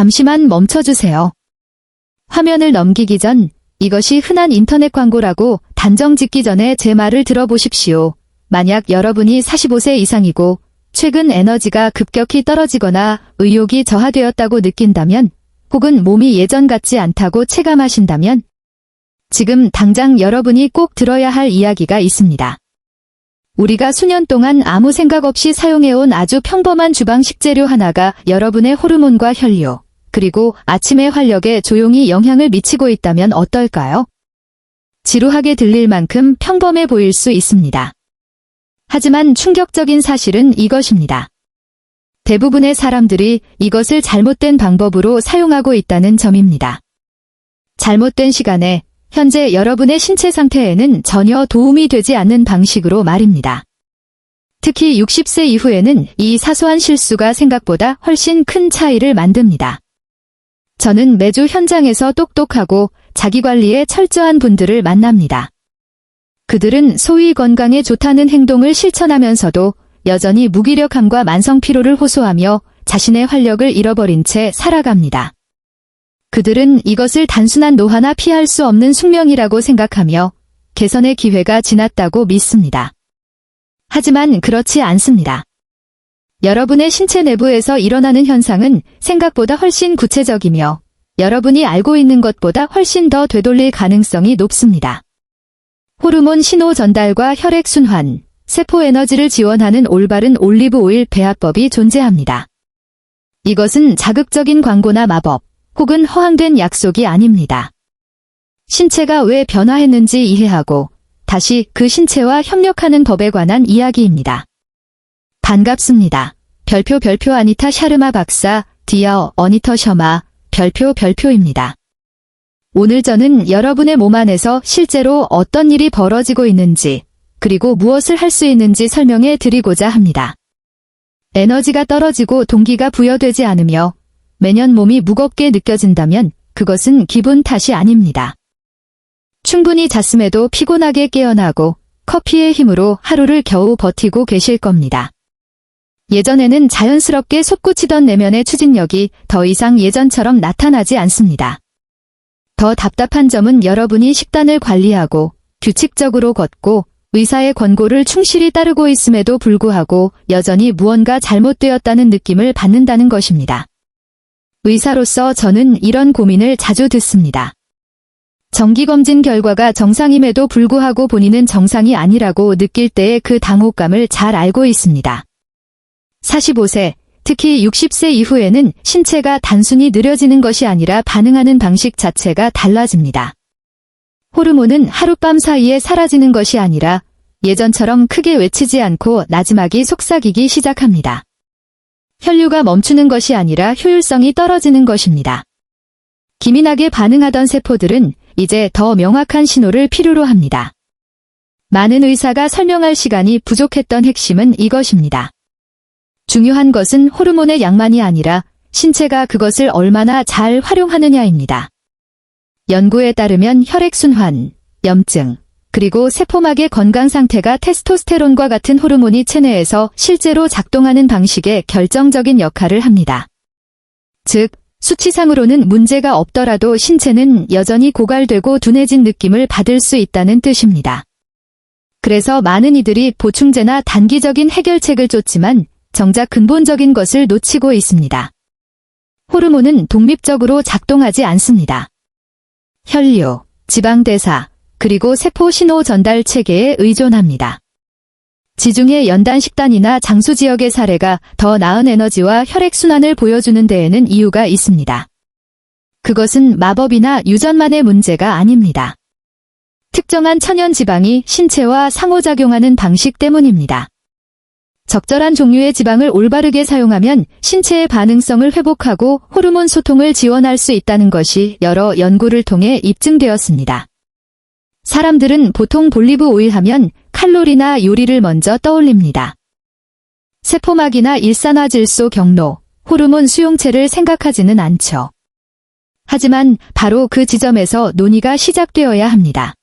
잠시만 멈춰주세요. 화면을 넘기기 전 이것이 흔한 인터넷 광고라고 단정 짓기 전에 제 말을 들어보십시오. 만약 여러분이 45세 이상이고 최근 에너지가 급격히 떨어지거나 의욕이 저하되었다고 느낀다면 혹은 몸이 예전 같지 않다고 체감하신다면 지금 당장 여러분이 꼭 들어야 할 이야기가 있습니다. 우리가 수년 동안 아무 생각 없이 사용해온 아주 평범한 주방 식재료 하나가 여러분의 호르몬과 혈류, 그리고 아침의 활력에 조용히 영향을 미치고 있다면 어떨까요? 지루하게 들릴 만큼 평범해 보일 수 있습니다. 하지만 충격적인 사실은 이것입니다. 대부분의 사람들이 이것을 잘못된 방법으로 사용하고 있다는 점입니다. 잘못된 시간에 현재 여러분의 신체 상태에는 전혀 도움이 되지 않는 방식으로 말입니다. 특히 60세 이후에는 이 사소한 실수가 생각보다 훨씬 큰 차이를 만듭니다. 저는 매주 현장에서 똑똑하고 자기관리에 철저한 분들을 만납니다. 그들은 소위 건강에 좋다는 행동을 실천하면서도 여전히 무기력함과 만성피로를 호소하며 자신의 활력을 잃어버린 채 살아갑니다. 그들은 이것을 단순한 노화나 피할 수 없는 숙명이라고 생각하며 개선의 기회가 지났다고 믿습니다. 하지만 그렇지 않습니다. 여러분의 신체 내부에서 일어나는 현상은 생각보다 훨씬 구체적이며 여러분이 알고 있는 것보다 훨씬 더 되돌릴 가능성이 높습니다. 호르몬 신호 전달과 혈액순환, 세포 에너지를 지원하는 올바른 올리브 오일 배합법이 존재합니다. 이것은 자극적인 광고나 마법, 혹은 허황된 약속이 아닙니다. 신체가 왜 변화했는지 이해하고 다시 그 신체와 협력하는 법에 관한 이야기입니다. 반갑습니다. 별표 아니타 샤르마 박사, 디어 어니터 셔마, 별표입니다. 오늘 저는 여러분의 몸 안에서 실제로 어떤 일이 벌어지고 있는지, 그리고 무엇을 할 수 있는지 설명해 드리고자 합니다. 에너지가 떨어지고 동기가 부여되지 않으며 매년 몸이 무겁게 느껴진다면 그것은 기분 탓이 아닙니다. 충분히 잤음에도 피곤하게 깨어나고 커피의 힘으로 하루를 겨우 버티고 계실 겁니다. 예전에는 자연스럽게 솟구치던 내면의 추진력이 더 이상 예전처럼 나타나지 않습니다. 더 답답한 점은 여러분이 식단을 관리하고 규칙적으로 걷고 의사의 권고를 충실히 따르고 있음에도 불구하고 여전히 무언가 잘못되었다는 느낌을 받는다는 것입니다. 의사로서 저는 이런 고민을 자주 듣습니다. 정기검진 결과가 정상임에도 불구하고 본인은 정상이 아니라고 느낄 때의 그 당혹감을 잘 알고 있습니다. 45세, 특히 60세 이후에는 신체가 단순히 느려지는 것이 아니라 반응하는 방식 자체가 달라집니다. 호르몬은 하룻밤 사이에 사라지는 것이 아니라 예전처럼 크게 외치지 않고 나지막이 속삭이기 시작합니다. 혈류가 멈추는 것이 아니라 효율성이 떨어지는 것입니다. 기민하게 반응하던 세포들은 이제 더 명확한 신호를 필요로 합니다. 많은 의사가 설명할 시간이 부족했던 핵심은 이것입니다. 중요한 것은 호르몬의 양만이 아니라 신체가 그것을 얼마나 잘 활용하느냐입니다. 연구에 따르면 혈액순환, 염증, 그리고 세포막의 건강 상태가 테스토스테론과 같은 호르몬이 체내에서 실제로 작동하는 방식에 결정적인 역할을 합니다. 즉, 수치상으로는 문제가 없더라도 신체는 여전히 고갈되고 둔해진 느낌을 받을 수 있다는 뜻입니다. 그래서 많은 이들이 보충제나 단기적인 해결책을 쫓지만 정작 근본적인 것을 놓치고 있습니다. 호르몬은 독립적으로 작동하지 않습니다. 혈류, 지방대사, 그리고 세포 신호 전달 체계에 의존합니다. 지중해 연단 식단이나 장수 지역의 사례가 더 나은 에너지와 혈액순환을 보여주는 데에는 이유가 있습니다. 그것은 마법이나 유전만의 문제가 아닙니다. 특정한 천연 지방이 신체와 상호작용하는 방식 때문입니다. 적절한 종류의 지방을 올바르게 사용하면 신체의 반응성을 회복하고 호르몬 소통을 지원할 수 있다는 것이 여러 연구를 통해 입증되었습니다. 사람들은 보통 볼리브 오일 하면 칼로리나 요리를 먼저 떠올립니다. 세포막이나 일산화질소 경로, 호르몬 수용체를 생각하지는 않죠. 하지만 바로 그 지점에서 논의가 시작되어야 합니다.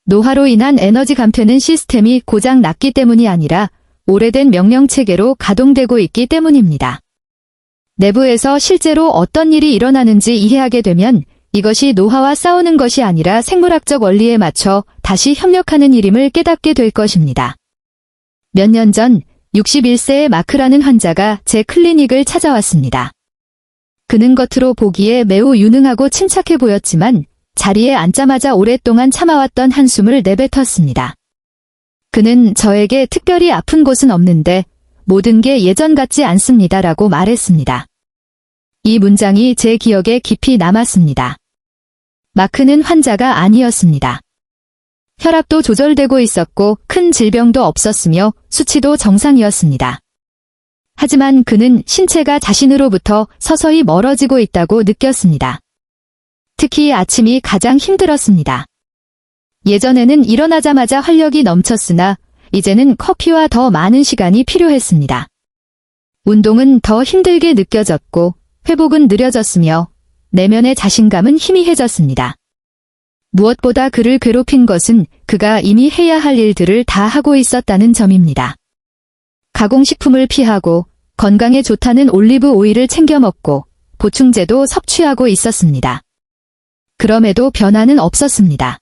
노화로 인한 에너지 감퇴는 시스템이 고장 났기 때문이 아니라 오래된 명령체계로 가동되고 있기 때문입니다. 내부에서 실제로 어떤 일이 일어나는지 이해하게 되면 이것이 노화와 싸우는 것이 아니라 생물학적 원리에 맞춰 다시 협력하는 일임을 깨닫게 될 것입니다. 몇 년 전 61세의 마크라는 환자가 제 클리닉을 찾아왔습니다. 그는 겉으로 보기에 매우 유능하고 침착해 보였지만 자리에 앉자마자 오랫동안 참아왔던 한숨을 내뱉었습니다. 그는 저에게 특별히 아픈 곳은 없는데 모든 게 예전 같지 않습니다라고 말했습니다. 이 문장이 제 기억에 깊이 남았습니다. 마크는 환자가 아니었습니다. 혈압도 조절되고 있었고 큰 질병도 없었으며 수치도 정상이었습니다. 하지만 그는 신체가 자신으로부터 서서히 멀어지고 있다고 느꼈습니다. 특히 아침이 가장 힘들었습니다. 예전에는 일어나자마자 활력이 넘쳤으나 이제는 커피와 더 많은 시간이 필요했습니다. 운동은 더 힘들게 느껴졌고 회복은 느려졌으며 내면의 자신감은 희미해졌습니다. 무엇보다 그를 괴롭힌 것은 그가 이미 해야 할 일들을 다 하고 있었다는 점입니다. 가공식품을 피하고 건강에 좋다는 올리브 오일을 챙겨 먹고 보충제도 섭취하고 있었습니다. 그럼에도 변화는 없었습니다.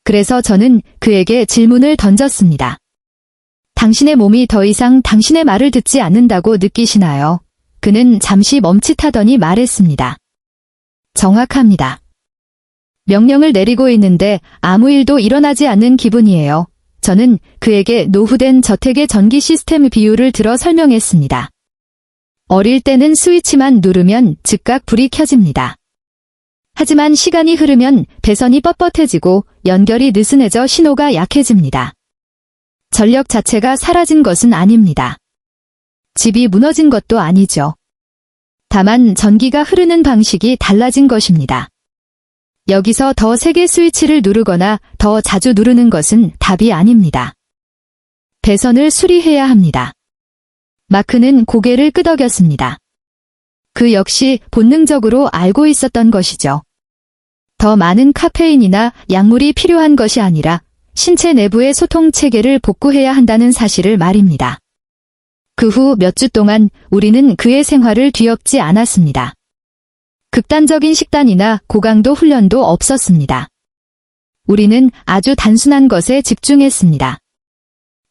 그래서 저는 그에게 질문을 던졌습니다. 당신의 몸이 더 이상 당신의 말을 듣지 않는다고 느끼시나요? 그는 잠시 멈칫하더니 말했습니다. 정확합니다. 명령을 내리고 있는데 아무 일도 일어나지 않는 기분이에요. 저는 그에게 노후된 저택의 전기 시스템 비유를 들어 설명했습니다. 어릴 때는 스위치만 누르면 즉각 불이 켜집니다. 하지만 시간이 흐르면 배선이 뻣뻣해지고 연결이 느슨해져 신호가 약해집니다. 전력 자체가 사라진 것은 아닙니다. 집이 무너진 것도 아니죠. 다만 전기가 흐르는 방식이 달라진 것입니다. 여기서 더 세게 스위치를 누르거나 더 자주 누르는 것은 답이 아닙니다. 배선을 수리해야 합니다. 마크는 고개를 끄덕였습니다. 그 역시 본능적으로 알고 있었던 것이죠. 더 많은 카페인이나 약물이 필요한 것이 아니라 신체 내부의 소통 체계를 복구해야 한다는 사실을 말입니다. 그 후 몇 주 동안 우리는 그의 생활을 뒤엎지 않았습니다. 극단적인 식단이나 고강도 훈련도 없었습니다. 우리는 아주 단순한 것에 집중했습니다.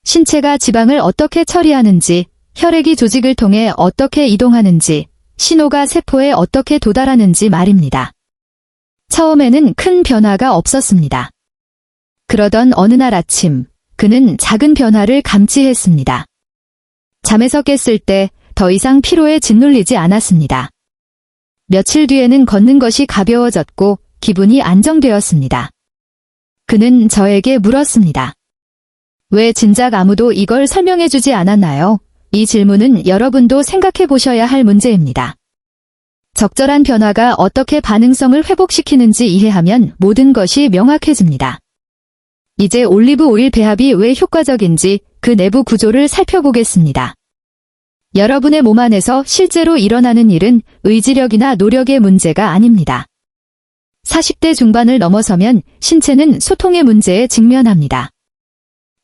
신체가 지방을 어떻게 처리하는지, 혈액이 조직을 통해 어떻게 이동하는지, 신호가 세포에 어떻게 도달하는지 말입니다. 처음에는 큰 변화가 없었습니다. 그러던 어느 날 아침, 그는 작은 변화를 감지했습니다. 잠에서 깼을 때 더 이상 피로에 짓눌리지 않았습니다. 며칠 뒤에는 걷는 것이 가벼워졌고 기분이 안정되었습니다. 그는 저에게 물었습니다. 왜 진작 아무도 이걸 설명해주지 않았나요? 이 질문은 여러분도 생각해 보셔야 할 문제입니다. 적절한 변화가 어떻게 반응성을 회복시키는지 이해하면 모든 것이 명확해집니다. 이제 올리브 오일 배합이 왜 효과적인지 그 내부 구조를 살펴보겠습니다. 여러분의 몸 안에서 실제로 일어나는 일은 의지력이나 노력의 문제가 아닙니다. 40대 중반을 넘어서면 신체는 소통의 문제에 직면합니다.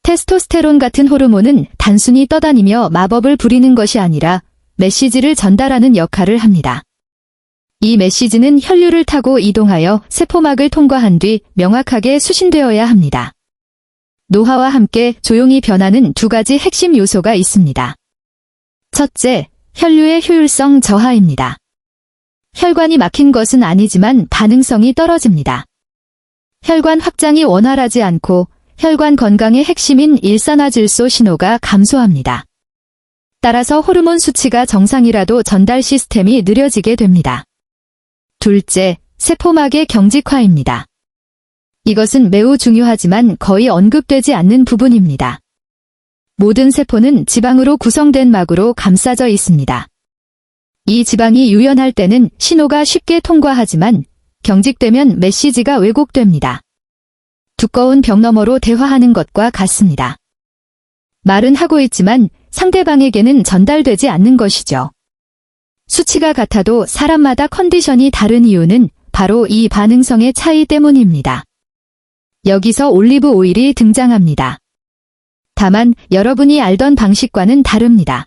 테스토스테론 같은 호르몬은 단순히 떠다니며 마법을 부리는 것이 아니라 메시지를 전달하는 역할을 합니다. 이 메시지는 혈류를 타고 이동하여 세포막을 통과한 뒤 명확하게 수신되어야 합니다. 노화와 함께 조용히 변하는 두 가지 핵심 요소가 있습니다. 첫째, 혈류의 효율성 저하입니다. 혈관이 막힌 것은 아니지만 반응성이 떨어집니다. 혈관 확장이 원활하지 않고 혈관 건강의 핵심인 일산화질소 신호가 감소합니다. 따라서 호르몬 수치가 정상이라도 전달 시스템이 느려지게 됩니다. 둘째, 세포막의 경직화입니다. 이것은 매우 중요하지만 거의 언급되지 않는 부분입니다. 모든 세포는 지방으로 구성된 막으로 감싸져 있습니다. 이 지방이 유연할 때는 신호가 쉽게 통과하지만 경직되면 메시지가 왜곡됩니다. 두꺼운 벽 너머로 대화하는 것과 같습니다. 말은 하고 있지만 상대방에게는 전달되지 않는 것이죠. 수치가 같아도 사람마다 컨디션이 다른 이유는 바로 이 반응성의 차이 때문입니다. 여기서 올리브 오일이 등장합니다. 다만 여러분이 알던 방식과는 다릅니다.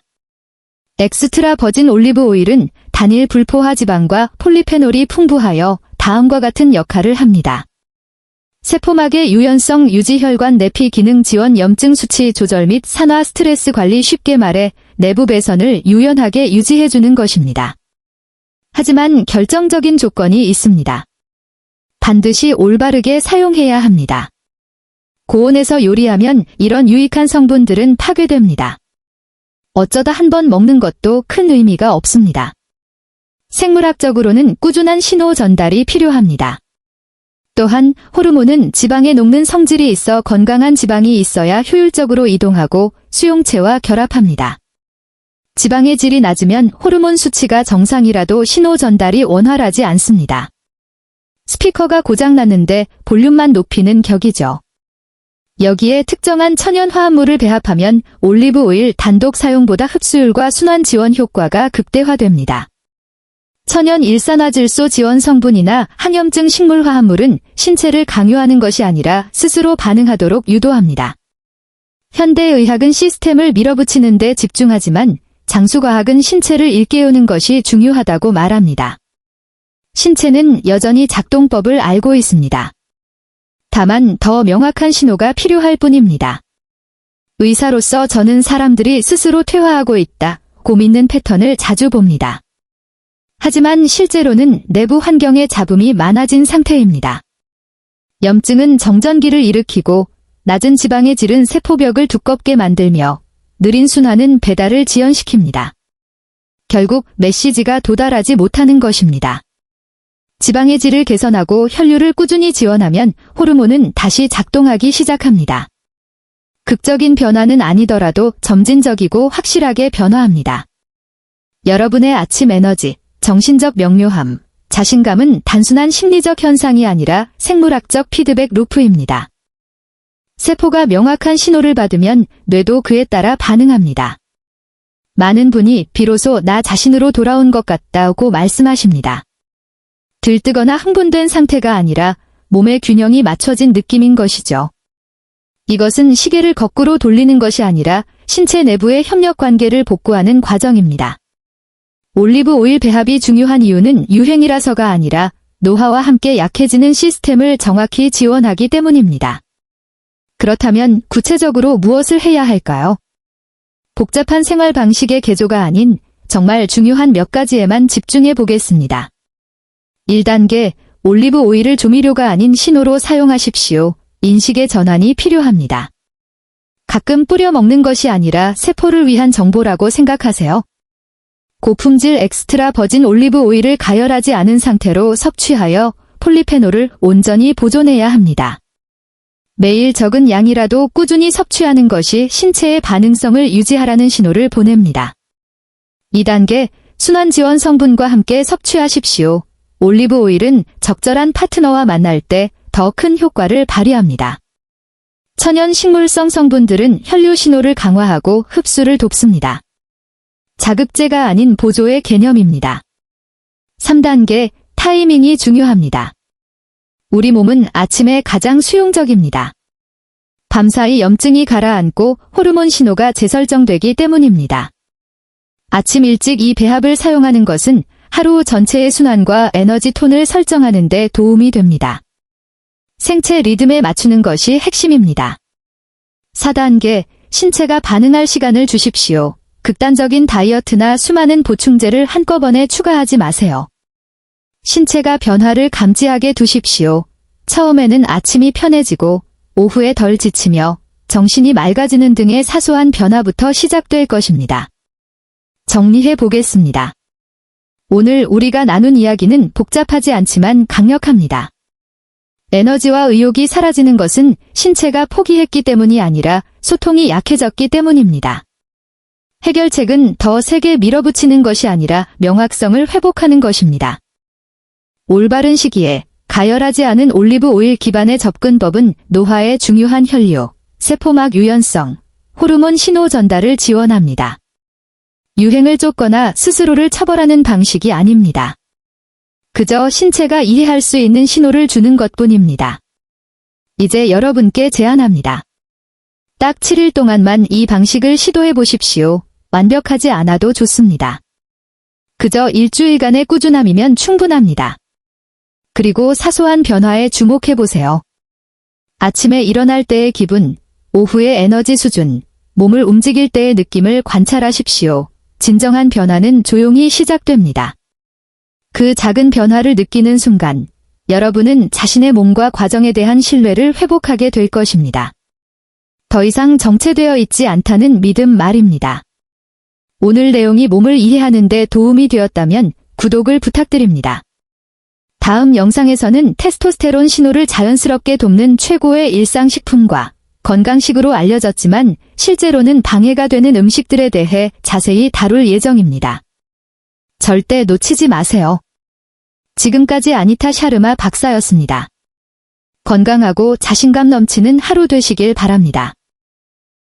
엑스트라 버진 올리브 오일은 단일 불포화 지방과 폴리페놀이 풍부하여 다음과 같은 역할을 합니다. 세포막의 유연성 유지, 혈관 내피 기능 지원, 염증 수치 조절 및 산화 스트레스 관리, 쉽게 말해 내부 배선을 유연하게 유지해주는 것입니다. 하지만 결정적인 조건이 있습니다. 반드시 올바르게 사용해야 합니다. 고온에서 요리하면 이런 유익한 성분들은 파괴됩니다. 어쩌다 한 번 먹는 것도 큰 의미가 없습니다. 생물학적으로는 꾸준한 신호 전달이 필요합니다. 또한 호르몬은 지방에 녹는 성질이 있어 건강한 지방이 있어야 효율적으로 이동하고 수용체와 결합합니다. 지방의 질이 낮으면 호르몬 수치가 정상이라도 신호 전달이 원활하지 않습니다. 스피커가 고장났는데 볼륨만 높이는 격이죠. 여기에 특정한 천연 화합물을 배합하면 올리브 오일 단독 사용보다 흡수율과 순환 지원 효과가 극대화됩니다. 천연 일산화질소 지원 성분이나 항염증 식물 화합물은 신체를 강요하는 것이 아니라 스스로 반응하도록 유도합니다. 현대의학은 시스템을 밀어붙이는 데 집중하지만 장수과학은 신체를 일깨우는 것이 중요하다고 말합니다. 신체는 여전히 작동법을 알고 있습니다. 다만 더 명확한 신호가 필요할 뿐입니다. 의사로서 저는 사람들이 스스로 퇴화하고 있다고 믿는 패턴을 자주 봅니다. 하지만 실제로는 내부 환경에 잡음이 많아진 상태입니다. 염증은 정전기를 일으키고 낮은 지방의 질은 세포벽을 두껍게 만들며 느린 순환은 배달을 지연시킵니다. 결국 메시지가 도달하지 못하는 것입니다. 지방의 질을 개선하고 혈류를 꾸준히 지원하면 호르몬은 다시 작동하기 시작합니다. 극적인 변화는 아니더라도 점진적이고 확실하게 변화합니다. 여러분의 아침 에너지, 정신적 명료함, 자신감은 단순한 심리적 현상이 아니라 생물학적 피드백 루프입니다. 세포가 명확한 신호를 받으면 뇌도 그에 따라 반응합니다. 많은 분이 비로소 나 자신으로 돌아온 것 같다고 말씀하십니다. 들뜨거나 흥분된 상태가 아니라 몸의 균형이 맞춰진 느낌인 것이죠. 이것은 시계를 거꾸로 돌리는 것이 아니라 신체 내부의 협력 관계를 복구하는 과정입니다. 올리브 오일 배합이 중요한 이유는 유행이라서가 아니라 노화와 함께 약해지는 시스템을 정확히 지원하기 때문입니다. 그렇다면 구체적으로 무엇을 해야 할까요? 복잡한 생활 방식의 개조가 아닌 정말 중요한 몇 가지에만 집중해 보겠습니다. 1단계, 올리브 오일을 조미료가 아닌 신호로 사용하십시오. 인식의 전환이 필요합니다. 가끔 뿌려 먹는 것이 아니라 세포를 위한 정보라고 생각하세요. 고품질 엑스트라 버진 올리브 오일을 가열하지 않은 상태로 섭취하여 폴리페놀을 온전히 보존해야 합니다. 매일 적은 양이라도 꾸준히 섭취하는 것이 신체의 반응성을 유지하라는 신호를 보냅니다. 2단계, 순환 지원 성분과 함께 섭취하십시오. 올리브 오일은 적절한 파트너와 만날 때 더 큰 효과를 발휘합니다. 천연 식물성 성분들은 혈류 신호를 강화하고 흡수를 돕습니다. 자극제가 아닌 보조의 개념입니다. 3단계, 타이밍이 중요합니다. 우리 몸은 아침에 가장 수용적입니다. 밤사이 염증이 가라앉고 호르몬 신호가 재설정되기 때문입니다. 아침 일찍 이 배합을 사용하는 것은 하루 전체의 순환과 에너지 톤을 설정하는 데 도움이 됩니다. 생체 리듬에 맞추는 것이 핵심입니다. 4단계, 신체가 반응할 시간을 주십시오. 극단적인 다이어트나 수많은 보충제를 한꺼번에 추가하지 마세요. 신체가 변화를 감지하게 두십시오. 처음에는 아침이 편해지고 오후에 덜 지치며 정신이 맑아지는 등의 사소한 변화부터 시작될 것입니다. 정리해 보겠습니다. 오늘 우리가 나눈 이야기는 복잡하지 않지만 강력합니다. 에너지와 의욕이 사라지는 것은 신체가 포기했기 때문이 아니라 소통이 약해졌기 때문입니다. 해결책은 더 세게 밀어붙이는 것이 아니라 명확성을 회복하는 것입니다. 올바른 시기에 가열하지 않은 올리브 오일 기반의 접근법은 노화의 중요한 혈류, 세포막 유연성, 호르몬 신호 전달을 지원합니다. 유행을 쫓거나 스스로를 처벌하는 방식이 아닙니다. 그저 신체가 이해할 수 있는 신호를 주는 것뿐입니다. 이제 여러분께 제안합니다. 딱 7일 동안만 이 방식을 시도해 보십시오. 완벽하지 않아도 좋습니다. 그저 일주일간의 꾸준함이면 충분합니다. 그리고 사소한 변화에 주목해보세요. 아침에 일어날 때의 기분, 오후의 에너지 수준, 몸을 움직일 때의 느낌을 관찰하십시오. 진정한 변화는 조용히 시작됩니다. 그 작은 변화를 느끼는 순간, 여러분은 자신의 몸과 과정에 대한 신뢰를 회복하게 될 것입니다. 더 이상 정체되어 있지 않다는 믿음 말입니다. 오늘 내용이 몸을 이해하는 데 도움이 되었다면 구독을 부탁드립니다. 다음 영상에서는 테스토스테론 신호를 자연스럽게 돕는 최고의 일상식품과 건강식으로 알려졌지만 실제로는 방해가 되는 음식들에 대해 자세히 다룰 예정입니다. 절대 놓치지 마세요. 지금까지 아니타 샤르마 박사였습니다. 건강하고 자신감 넘치는 하루 되시길 바랍니다.